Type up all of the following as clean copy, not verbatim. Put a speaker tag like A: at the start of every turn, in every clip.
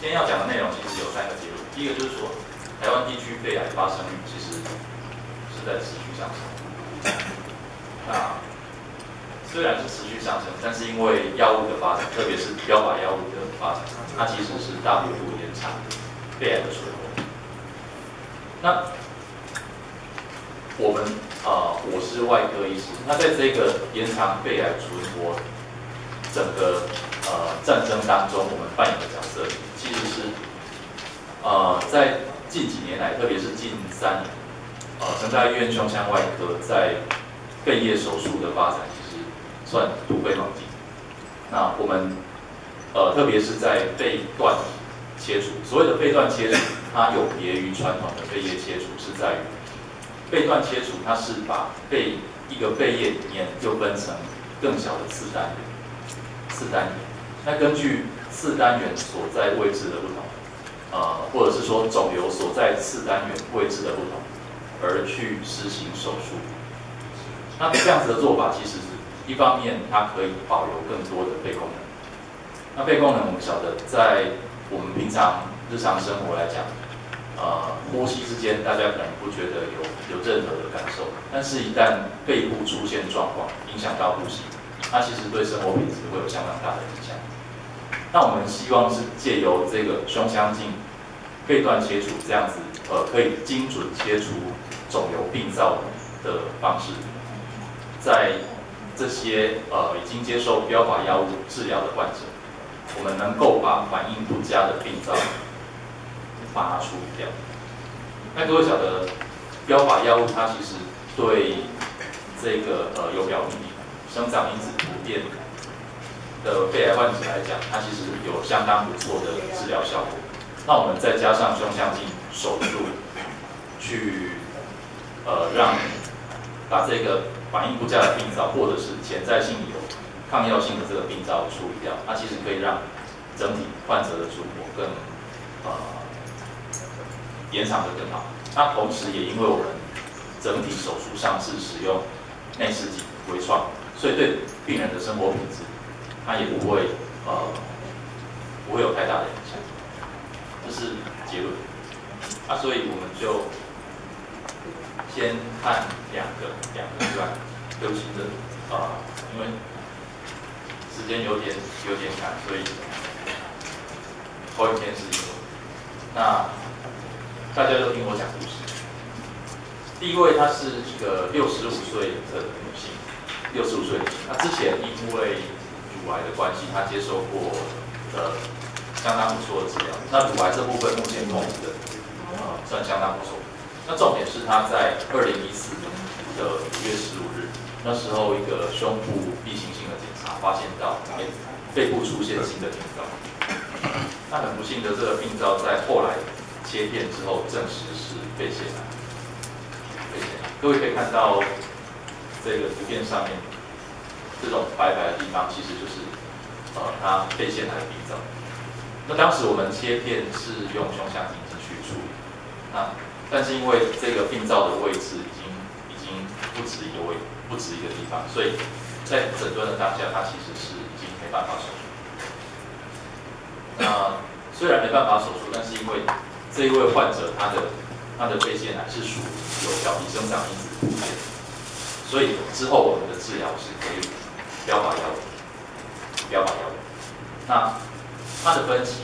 A: 今天要讲的内容其实有3个结论，第一个就是说，台湾地区肺癌发生率其实是在持续上升。那虽然是持续上升，但是因为药物的发展，特别是标靶药物的发展，它其实是大幅度延长肺癌的存活。那我是外科医师，那在这个延长肺癌存活整个战争当中，我们扮演的角色，其实是在近几年来，特别是近3年，成大医院胸腔外科在肺叶手术的发展，其实算突飞猛进。那我们特别是在肺段切除，所谓的肺段切除，它有别于传统的肺叶切除，是在于肺段切除，它是把一个肺叶里面又分成更小的次单元。那根据次单元所在位置的不同，或者是说肿瘤所在次单元位置的不同，而去实行手术。那这样子的做法，其实是一方面它可以保留更多的肺功能。那肺功能我们晓得，在我们平常日常生活来讲，呼吸之间，大家可能不觉得有任何的感受，但是一旦肺部出现状况，影响到呼吸，它其实对生活品质会有相当大的影响。那我们希望是借由这个胸腔镜肺段切除这样子，可以精准切除肿瘤病灶的方式，在这些已经接受标靶药物治疗的患者，我们能够把反应不佳的病灶把它处理掉。那各位晓得，标靶药物它其实对这个有表秘密、生长因子突变的肺癌患者来讲，它其实有相当不错的治疗效果。那我们再加上胸腔镜手术，去把这个反应不佳的病灶，或者是潜在性有抗药性的这个病灶处理掉，它其实可以让整体患者的存活更延长的更好。那同时也因为我们整体手术上是使用内视镜微创，所以对病人的生活品质，它也不会有太大的影响。这是结论。所以我们就先看两个个案。对不起，因为时间有点赶，所以后一天是英文。那大家都听我讲故事。第一位，她是一个65岁的女性，65岁的女性。她之前因为乳癌的关系，她接受过相当不错的治疗。那乳癌这部分目前控制的算相当不错。那重点是她在2014年的5月15日，那时候一个胸部例行性的检查，发现到肺部出现新的病灶。那很不幸的，这个病灶在后来切片之后证实是肺腺癌。各位可以看到这个图片上面这种白白的地方，其实就是它肺腺癌的病灶。那当时我们切片是用胸腔镜去处理，但是因为这个病灶的位置已经不止一个地方，所以在诊断的当下，它其实是已经没办法手术。那虽然没办法手术，但是因为这一位患者他的肺腺癌是属于有表皮生长因子突变，所以之后我们的治疗是可以标靶药物。那它的分级，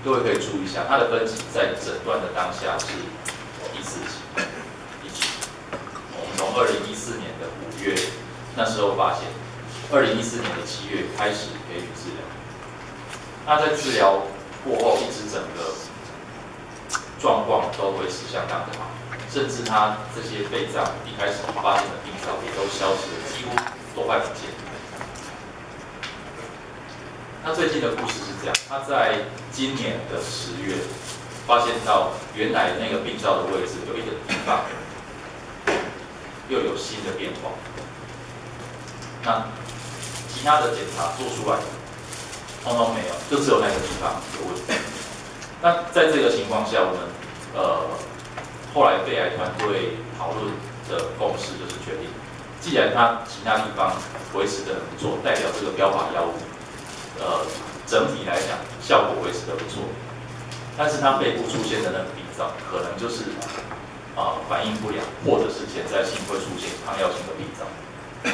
A: 各位可以注意一下，它的分级在诊断的当下是第4期。我们从2014年的5月那时候发现，2014年的7月开始给予治疗。那在治疗过后，一直整个状况都维持相当的好，甚至他这些肺脏一开始发现的病灶也都消失了，几乎都快不见。那最近的故事是这样，他在今年的10月发现到原来那个病灶的位置有一个地方又有新的变化。那其他的检查做出来通通没有，就只有那个地方有问题。那在这个情况下，我们后来肺癌团队讨论的共识就是决定，既然它其他地方维持的很不错，代表这个标靶药物整体来讲效果维持得不错，但是它背部出现的那个病灶，可能就是反应不良，或者是潜在性会出现抗药性的病灶。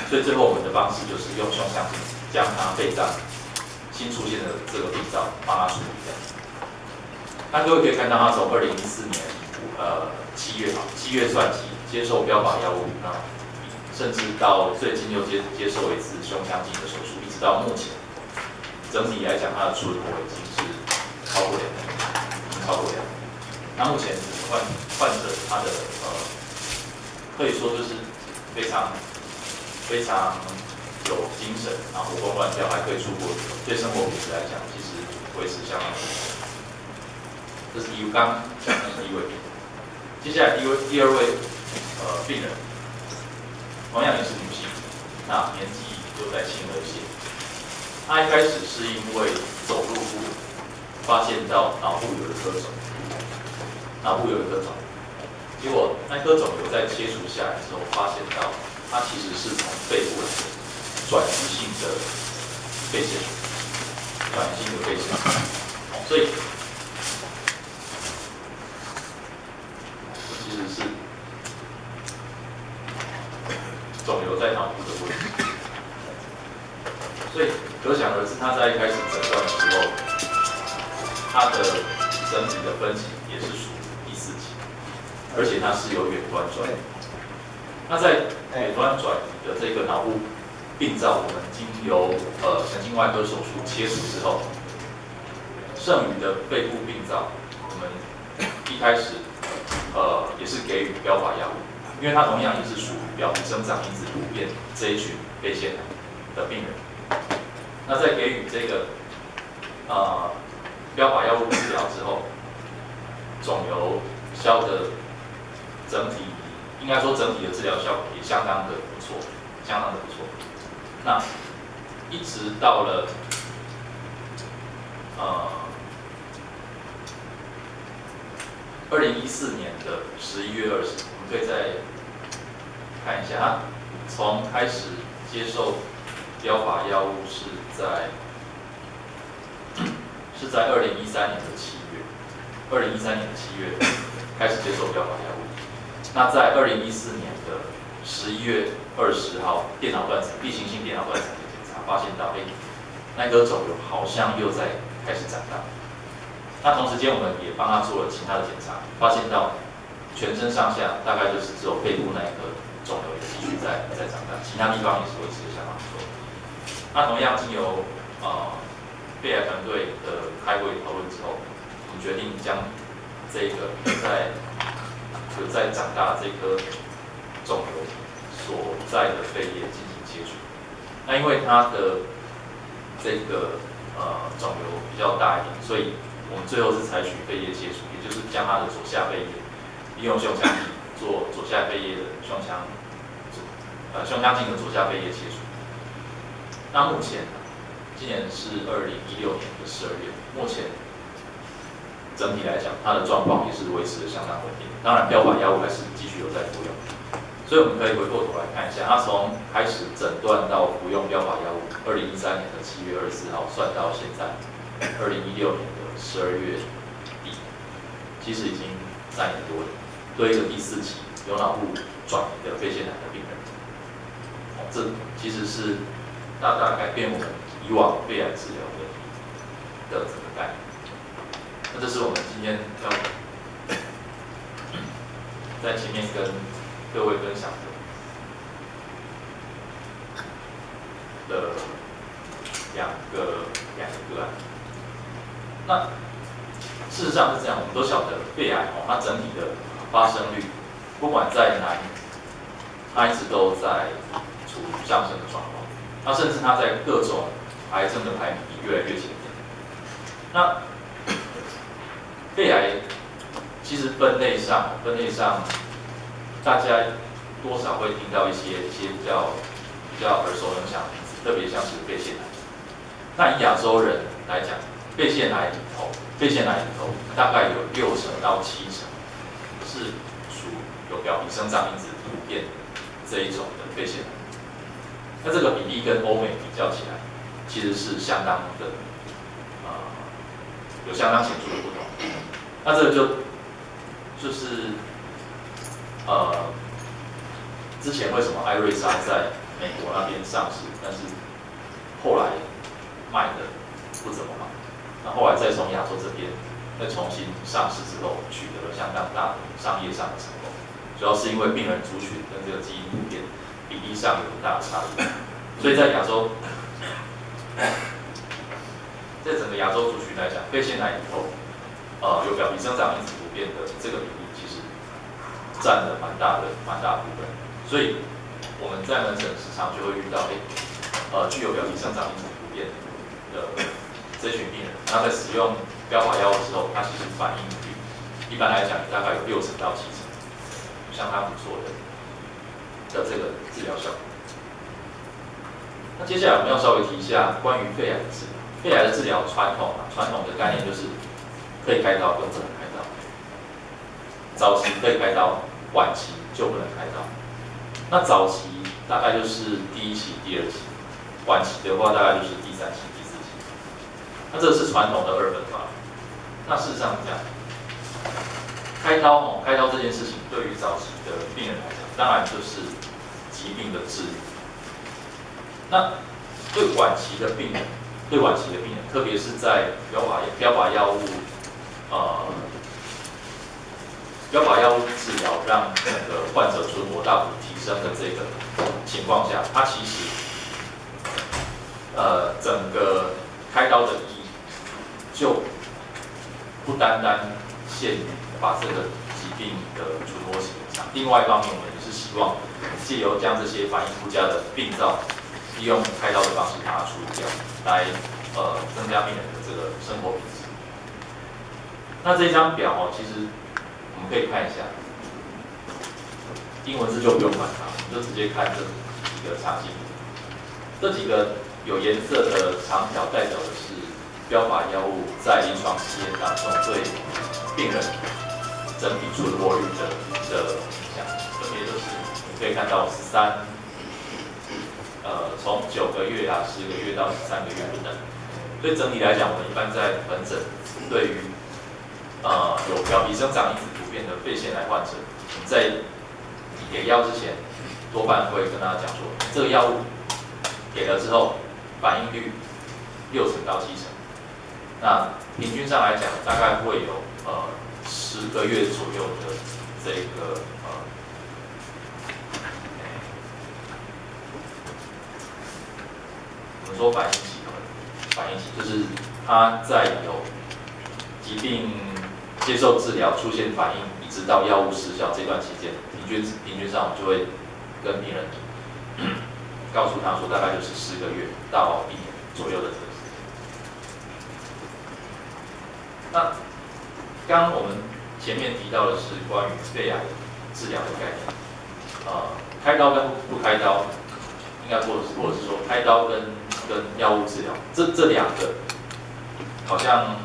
A: 所以最后我们的方式就是用胸腔镜将它肺脏新出现的这个病灶帮它处理掉。那各位可以看到，它从2014年7月算起接受标靶药物，那甚至到最近又接受一次胸腔镜的手术，一直到目前，整体来讲它的存活已经是超过2年，已经超过2年。那目前患者他的可以说就是非常有精神，然后活蹦乱跳，还可以出国，对生活品质来讲，其实维持相当不错。这是刚讲的第一位病人。接下来第二位病人，同样也是女性，那年纪又在轻而些。她一开始是因为走路不稳，发现到脑部有一颗肿，结果那颗肿瘤在切除下来之后，发现到它其实是从肺部来的转移性的肺腺，所以其实是肿瘤在脑部的问题。所以可想而知，他在一开始诊断的时候，他的整体的分级也是属于第4级，而且它是有远端转移。那在远端转移的这个脑部病灶，我们经由神经外科手术切除之后，剩余的肺部病灶，我们一开始也是给予标靶药物，因为它同样也是属于表皮生长因子突变这一群肺腺癌的病人。那在给予这个标靶药物治疗之后，肿瘤消的整体，应该说整体的治疗效果也相当的不错。那一直到了2014年的11月20，我们可以再看一下，他从开始接受标靶药物是在2013年的7月开始接受标靶药物。那在2014年的11月20号，例行性电脑断层的检查发现到，那颗肿瘤好像又在开始长大。那同时间我们也帮他做了其他的检查，发现到全身上下大概就是只有肺部那一颗肿瘤也继续在长大，其他地方也是维持得相当不错。那同样经由肺癌团队的开会讨论之后，我们决定将这个有在长大的这颗肿瘤所在的肺叶进行切除。那因为它的这个肿瘤比较大一点，所以我们最后是采取肺叶切除，也就是将它的左下肺叶利用胸腔镜做左下肺叶的胸腔镜的左下肺叶切除。那目前今年是2016年的12月，目前整体来讲，它的状况也是维持的相当稳定。当然，标靶药物还是继续有在服用。所以我们可以回过头来看一下，它从开始诊断到服用标靶药物，2013年的7月24号算到现在，2016年的12月底，其实已经3年多了。对一个第4期有脑部转移的肺腺癌的病人，这其实是大大改变我们以往肺癌治疗的整个概念。那这是我们今天要在前面跟各位分享的两个个案。那事实上是这样，我们都晓得肺癌它整体的发生率，不管在哪里，它一直都在处于上升的状况。那甚至它在各种癌症的排名也越来越前面。那肺癌其实分类上，大家多少会听到一些比较耳熟能详的名字，特别像是肺腺癌。那以亚洲人来讲，肺腺癌里头大概有60%到70%是属有表皮生长因子突变这一种的肺腺癌。那这个比例跟欧美比较起来，其实是相当的有相当显著的不同。那这个就是之前为什么艾瑞莎在美国那边上市，但是后来卖的不怎么好，那后来再从亚洲这边再重新上市之后，取得了相当大的商业上的成功，主要是因为病人族群跟这个基因突变比例上有很大的差异，所以在亚洲，在整个亚洲族群来讲，肺腺癌里头，有表皮生长因子突变的这个比例其实占了蛮大的部分，所以我们在门诊时常就会遇到，具有表皮生长因子突变的这群病人，他在使用标靶药物之后，他其实反应率一般来讲大概有60%到70%，相当不错的这个治疗效果。那接下来我们要稍微提一下关于肺癌的治疗。肺癌的治疗传统的概念就是可以开刀跟不能开刀，早期可以开刀，晚期就不能开刀。那早期大概就是第1期、第2期，晚期的话大概就是第3期、第4期。那这是传统的2分法。那事实上是这样，开刀这件事情对于早期的病人来讲，当然就是疾病的治愈。那对晚期的病人，特别是在标靶药物治疗让整个患者存活大幅提升的这个情况下，它其实整个开刀的意义就不单单限于把这个疾病的存活期延长。另外一方面，我们也是希望借由将这些反应不佳的病灶，利用开刀的方式把它处理掉，来增加病人的这个生活品质。那这张表其实我们可以看一下，英文字就不用管它，我们就直接看这几个场景。这几个有颜色的长条代表的是标靶药物在临床实验当中对病人整体存活率的影响，分别就是你可以看到从9个月10个月到13个月不等。所以整体来讲，我们一般在门诊对于有表皮生长因子突变的肺腺癌患者，我们在给药之前，多半会跟他讲说，这个药物给了之后，反应率60%到70%。那平均上来讲，大概会有10个月左右的这个我们说反应期就是他在有疾病接受治疗出现反应，一直到药物失效这段期间，平均上我们就会跟病人告诉他说，大概就是10个月到1年左右的这个时间。那刚刚我们前面提到的是关于肺癌治疗的概念，开刀跟不开刀，应该或者是说开刀跟药物治疗，这两个好像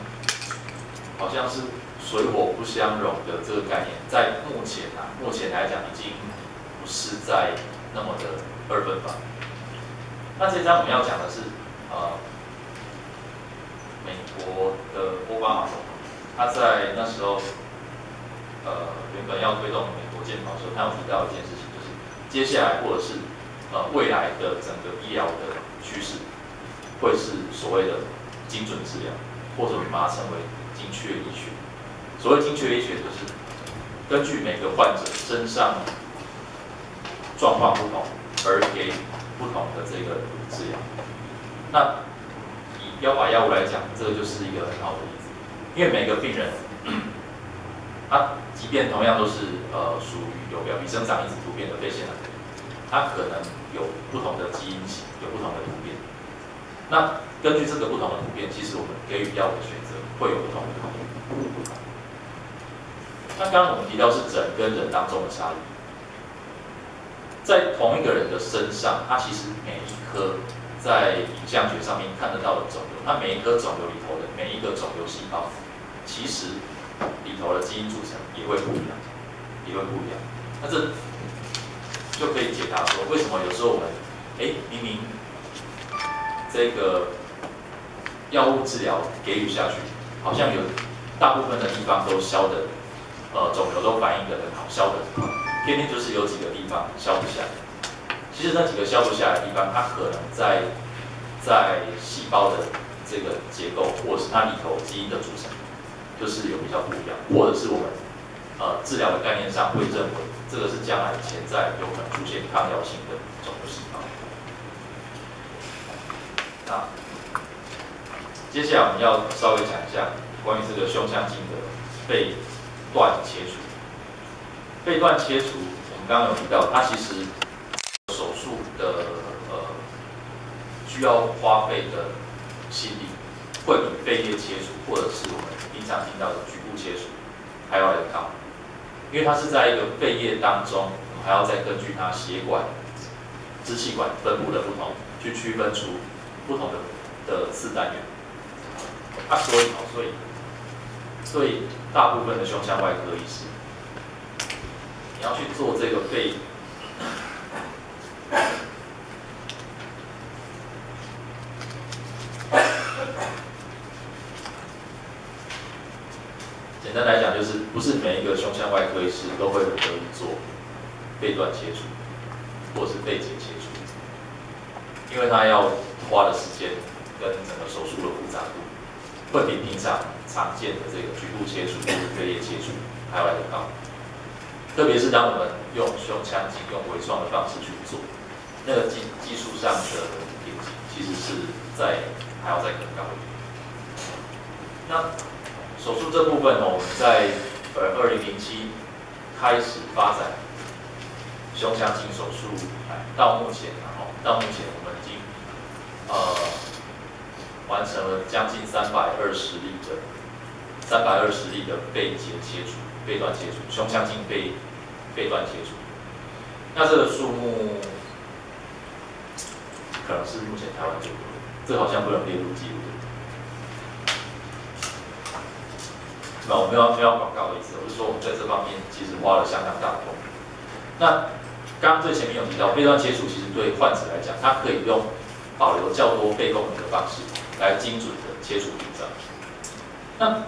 A: 是水火不相容的这个概念，在目前来讲已经不是在那么的2分法。那这张我们要讲的是美国的奥巴马总统，他在那时候原本要推动美国健保的时候，他有提到一件事情，就是接下来或者是未来的整个医疗的趋势，会是所谓的精准治疗，或者我们把它称为精确医学。所谓精确医学，就是根据每个患者身上状况不同，而给予不同的这个治疗。那以标靶药物来讲，这个就是一个很好的例子，因为每个病人，他即便同样都是属于有表皮生长因子突变的肺腺癌，他可能有不同的基因型，有不同的突变。那根据这个不同的突变，其实我们给予药物的选择会有不同的考虑。那刚刚我们提到是人跟人当中的差异，在同一个人的身上，他其实每一颗在影像学上面看得到的肿瘤，那每一颗肿瘤里头的每一个肿瘤细胞，其实里头的基因组成也会不一样，那这就可以解答说，为什么有时候我们明明这个药物治疗给予下去，好像有大部分的地方都消的，肿瘤都反应的很好，消的很快，偏偏就是有几个地方消不下来。其实那几个消不下来的地方，它可能在细胞的这个结构，或者是它里头基因的组成，就是有比较不一样，或者是我们治疗的概念上会认为这个是将来潜在有可能出现抗药性的肿瘤细胞。那接下来我们要稍微讲一下关于这个胸腔镜的肺段切除。肺段切除，我们刚刚有提到，它其实手术的需要花费的心力，会比肺叶切除或者是我们平常听到的局部切除还要来得高，因为它是在一个肺叶当中，我们还要再根据它血管、支气管分布的不同，去区分出不同的次单元。所以大部分的胸腔外科医师，你要去做这个肺。简单来讲，就是不是每一个胸腔外科医师都会很乐意做肺段切除，或是肺结切除，因为他要花的时间跟整个手术的复杂度，会比平常常见的这个局部切除或是肺叶切除还要来得高。特别是当我们用胸腔镜用微创的方式去做，那个技术上的瓶颈其实是还要再更高一点。那手术这部分呢，我们在2007开始发展胸腔镜手术，到目前我们已经完成了将近320例的肺结切除、肺段切除、胸腔镜肺段切除。那这个数目可能是目前台湾最多的，这好像不能列入记录的。那我没有广告的意思，我是说我们在这方面其实花了相当大的功夫。那刚刚最前面有提到，肺段切除其实对患者来讲，它可以用保留较多肺功能的方式来精准的切除病灶。那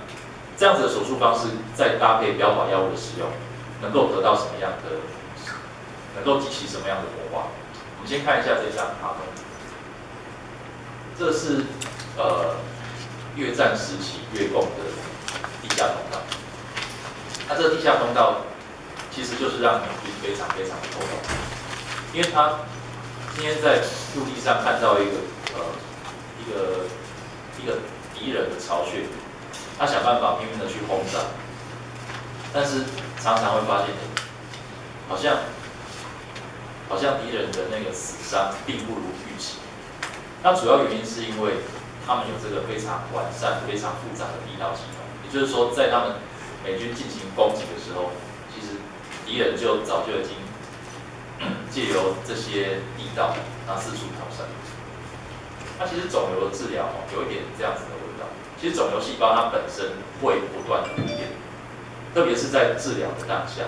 A: 这样子的手术方式，再搭配标靶药物的使用，能够得到什么样的，能够激起什么样的火花？我们先看一下这张卡通，这是越战时期越共的地下通道。那这个地下通道其实就是让民兵非常的头痛，因为他今天在陆地上看到一个敌人的巢穴，他想办法拼命的去轰炸，但是常常会发现，好像敌人的那个死伤并不如预期。那主要原因是因为他们有这个非常完善、非常复杂的地道系统，也就是说，在他们美军进行攻击的时候，其实敌人早就已经借由这些地道，然后四处逃散。那其实肿瘤的治疗有一点这样子的味道。其实肿瘤细胞它本身会不断的突变，特别是在治疗的当下，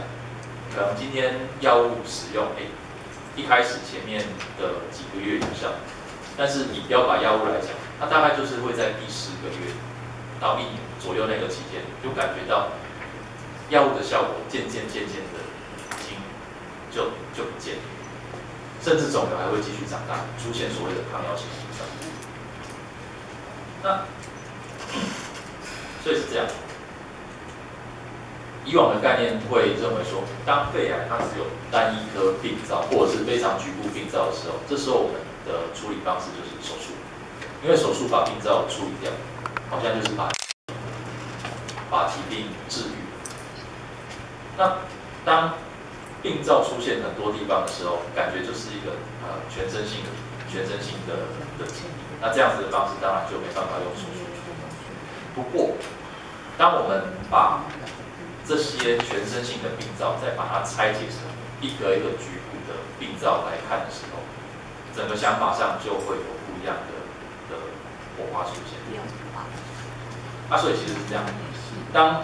A: 可能今天药物使用，一开始前面的几个月有效，但是以标靶药物来讲，它大概就是会在第10个月到1年左右那个期间，就感觉到药物的效果渐渐的已经就不见了，甚至肿瘤还会继续长大，出现所谓的抗药性病灶。那所以是这样，以往的概念会认为说，当肺癌它只有单一颗病灶或者是非常局部病灶的时候，这时候我们的处理方式就是手术，因为手术把病灶处理掉，好像就是把疾病治愈。那当病灶出现很多地方的时候，感觉就是一个全身性的疾病。那这样子的方式当然就没办法用手术处理。不过，当我们把这些全身性的病灶再把它拆解成一个一个局部的病灶来看的时候，整个想法上就会有不一样的火花出现。所以其实是这样，当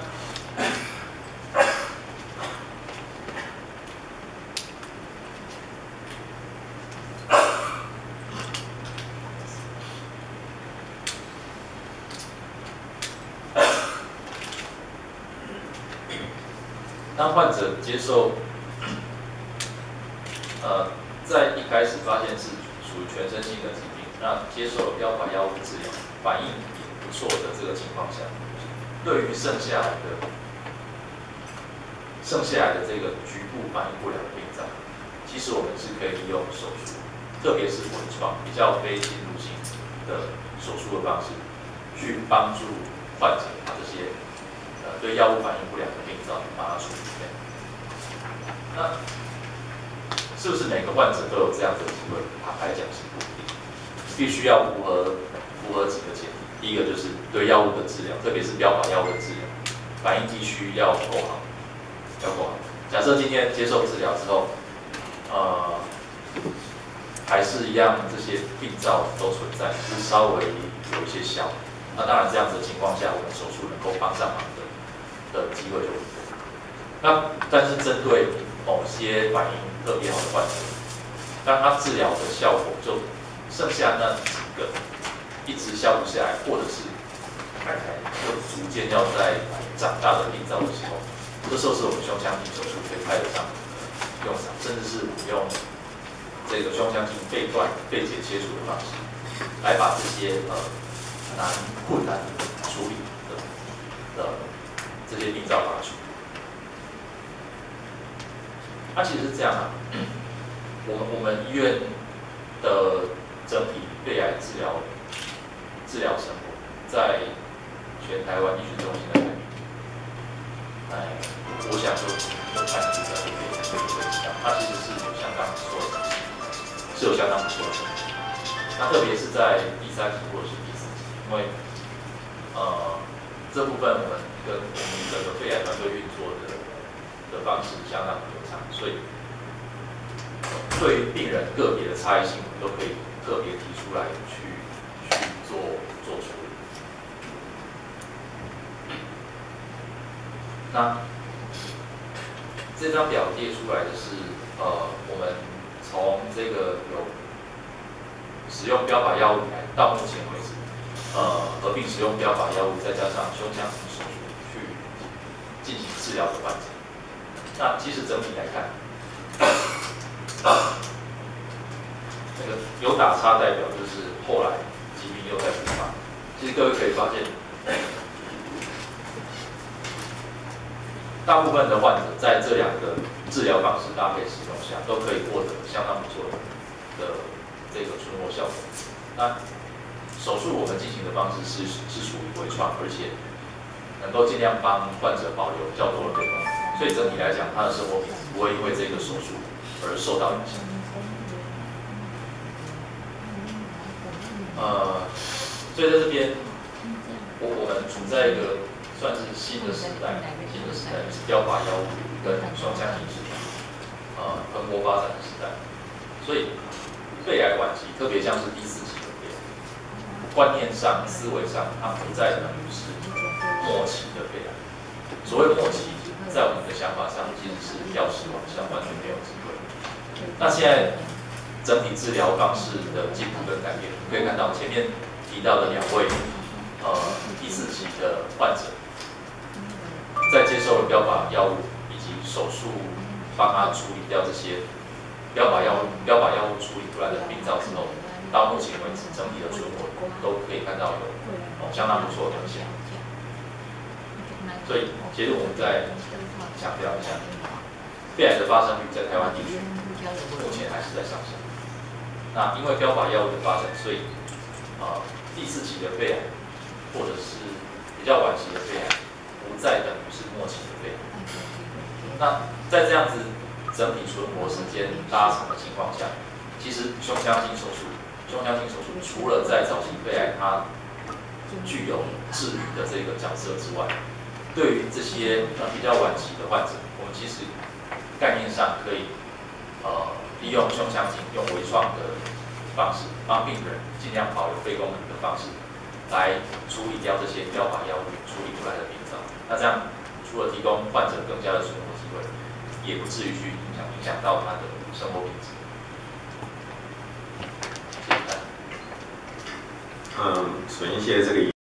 A: 当患者接受，在一开始发现是属于全身性的疾病，那接受了标靶药物治疗，反应也不错的这个情况下，对于剩下来的这个局部反应不良的病灶，其实我们是可以利用手术，特别是微创比较非侵入性的手术的方式，去帮助患者把这些对药物反应不良的病灶把它处理掉。那是不是每个患者都有这样的机会？坦白讲是不一定，必须要符合几个前提。第一个就是对药物的治疗，特别是标靶药物的治疗，反应必须要够好，假设今天接受治疗之后，还是一样这些病灶都存在，只是稍微有一些小。那当然这样子的情况下，我们手术能够帮上忙的机会就不多。那但是针对某些反应特别好的患者，当他治疗的效果就剩下那几个一直消不下来，或者是就逐渐要在长大的病灶的时候，这时候是我们胸腔镜手术可以派得上用场，甚至是我们用这个胸腔镜肺结切除的方式，来把这些困难处理的这些病灶把它处理。它其实是这样啊，我们医院的整体肺癌治疗成果，在全台湾医学中心的排名，我想就看这个就可以知道，它其实是有相当不错的，那特别是在第3期或者是第4期，因为这部分我们跟我们整个肺癌团队运作的方式相当流畅，所以对于病人个别的差异性，我们都可以特别提出来去做处理。那这张表列出来的是我们从这个有使用标靶药物以来到目前为止，合并使用标靶药物再加上胸腔镜手术去进行治疗的患者。那其实整体来看，那个有打叉代表就是后来疾病又在复发。其实各位可以发现，大部分的患者在这2个治疗方式搭配使用下，都可以获得相当不错的这个存活效果。那手术我们进行的方式是属于微创，而且能够尽量帮患者保留较多的费用，所以整体来讲，他的生活品质不会因为这个手术而受到影响。所以在这边，我们处在一个算是新的时代，是标靶药物跟胸腔镜治疗蓬勃发展的时代。所以肺癌晚期，特别像是第4期的肺癌，观念上、思维上，它不再等于是末期的肺癌。所谓末期，在我们的想法上，其实是药石亡相，完全没有机会。那现在整体治疗方式的进步跟改变，可以看到前面提到的2位第4期的患者，在接受了标靶药物以及手术帮他处理掉这些标靶药物处理出来的病灶之后，到目前为止整体的存活都可以看到有相当不错的表现。所以，其实我们再强调一下，肺癌的发生率在台湾地区目前还是在上升。那因为标靶药物的发展，所以第4期的肺癌或者是比较晚期的肺癌，不再等于是末期的肺癌。那在这样子整体存活时间拉长的情况下，其实胸腔镜手术除了在早期肺癌它具有治愈的这个角色之外，对于这些比较晚期的患者，我们其实概念上可以利用胸腔镜用微创的方式，帮病人尽量保留肺功能的方式，来处理掉这些标靶药物处理出来的病灶。那这样除了提供患者更加的存活机会，也不至于去影响到他的生活品质。
B: 首先谢谢这个